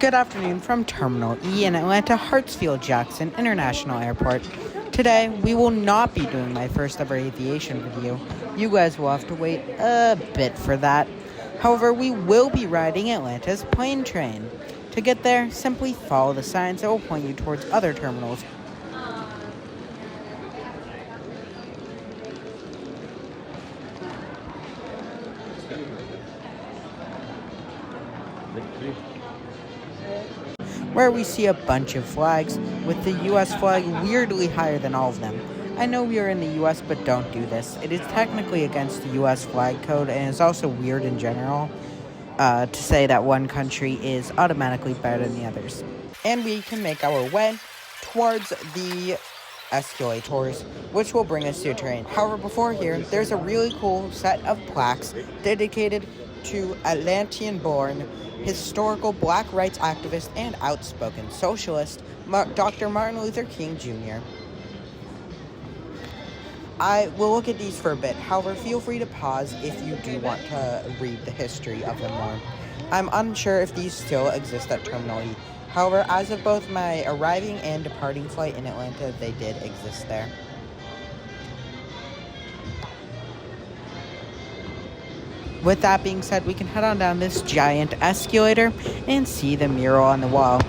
Good afternoon from Terminal E in Atlanta Hartsfield-Jackson International Airport. Today, we will not be doing my first ever aviation video. You guys will have to wait a bit for that. However, we will be riding Atlanta's plane train. To get there, simply follow the signs that will point you towards other terminals. Where we see a bunch of flags, with the US flag weirdly higher than all of them. I know we are in the US, but don't do this. It is technically against the US flag code, and it's also weird in general to say that one country is automatically better than the others. And we can make our way towards the escalators, which will bring us to a train. However, before here, there's a really cool set of plaques dedicated to Atlantean-born historical black rights activist and outspoken socialist, Dr. Martin Luther King Jr. I will look at these for a bit. However, feel free to pause if you do want to read the history of them more. I'm unsure if these still exist at Terminal E. However, as of both my arriving and departing flight in Atlanta, they did exist there. With that being said, we can head on down this giant escalator and see the mural on the wall.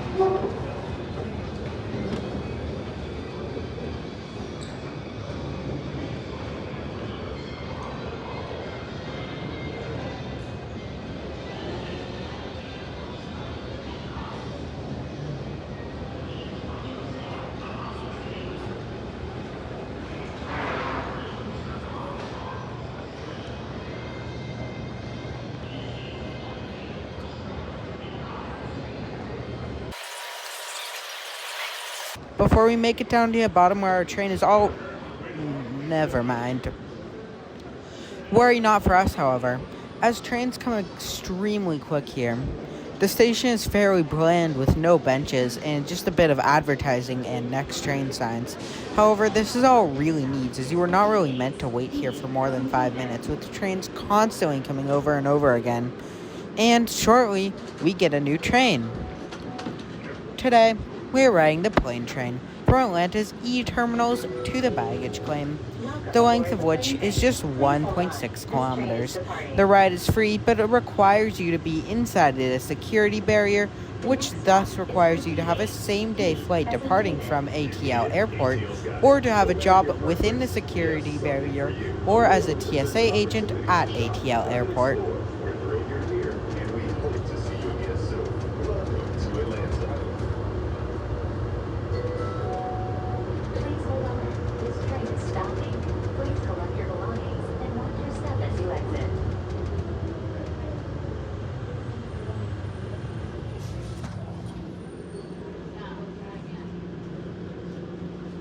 Before we make it down to the bottom where our train is all... Never mind. Worry not for us, however, as trains come extremely quick here. The station is fairly bland with no benches and just a bit of advertising and next train signs. However, this is all it really needs, as you are not really meant to wait here for more than 5 minutes, with trains constantly coming over and over again. And shortly, we get a new train. Today, we are riding the plane train from Atlanta's E terminals to the baggage claim, the length of which is just 1.6 kilometers. The ride is free, but it requires you to be inside a security barrier, which thus requires you to have a same-day flight departing from ATL Airport, or to have a job within the security barrier, or as a TSA agent at ATL Airport.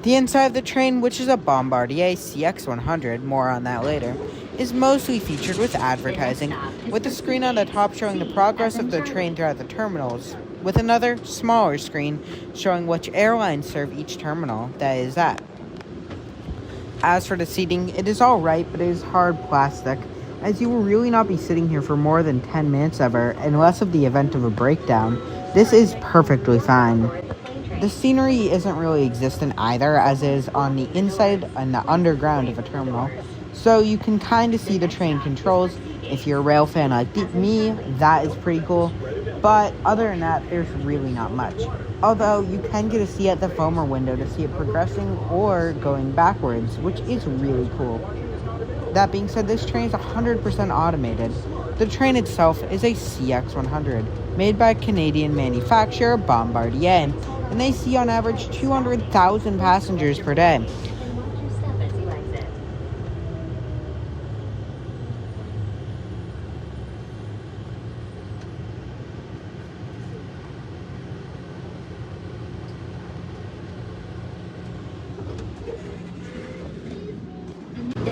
The inside of the train, which is a Bombardier CX-100, more on that later, is mostly featured with advertising, with a screen on the top showing the progress of the train throughout the terminals, with another, smaller screen showing which airlines serve each terminal that is at. As for the seating, it is alright, but it is hard plastic, as you will really not be sitting here for more than 10 minutes ever, unless of the event of a breakdown. This is perfectly fine. The scenery isn't really existent either, as it is on the inside and the underground of a terminal, so you can kind of see the train controls. If you're a rail fan like me, that is pretty cool, but other than that, there's really not much. Although, you can get a seat at the foamer window to see it progressing or going backwards, which is really cool. That being said, this train is 100% automated. The train itself is a CX-100, made by Canadian manufacturer Bombardier, and they see on average 200,000 passengers per day.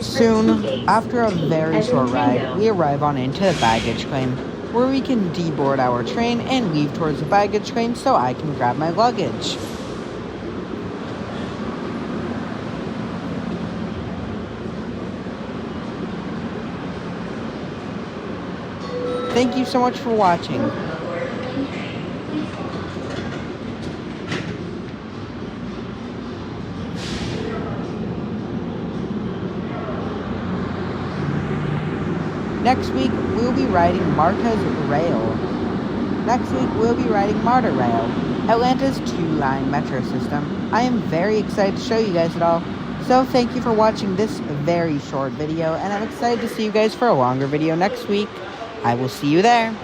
Soon, after a very short ride, we arrive on into the baggage claim, where we can deboard our train and leave towards the baggage claim so I can grab my luggage. Thank you so much for watching. Next week, we'll be riding Marta's Rail. Atlanta's 2-line metro system. I am very excited to show you guys it all. So thank you for watching this very short video, and I'm excited to see you guys for a longer video next week. I will see you there.